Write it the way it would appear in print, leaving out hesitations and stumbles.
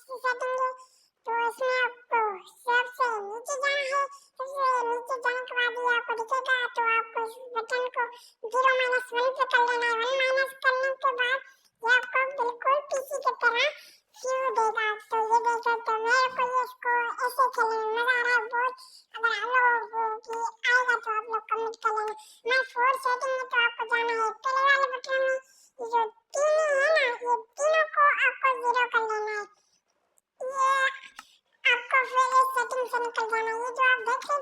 से सेटिंग है, तो इसमें आपको सबसे नीचे जाना है। सबसे नीचे जाने के बाद ये आपको दिखेगा, तो आपको इस बटन को 0-1 पे कर लेना है। 1 माइनस करने के बाद ये आपको बिल्कुल पीसी की तरह व्यू देगा। तो ये देखो, तो मेरे को ये इसको ऐसे खेलने में मजा आ रहा है बहुत। अगर आप लोगों को कि आएगा तो आप लोग कमेंट कर लेना। मैं फोर्स सेटिंग में तो आपको जाना है पहले वाले बटन में, ये जो तीन है ना, ये तीनों को आपको 0 कर लेना है। ये आपको फिर इस सेटिंग से निकल जाना है। ये जो आप देख रहे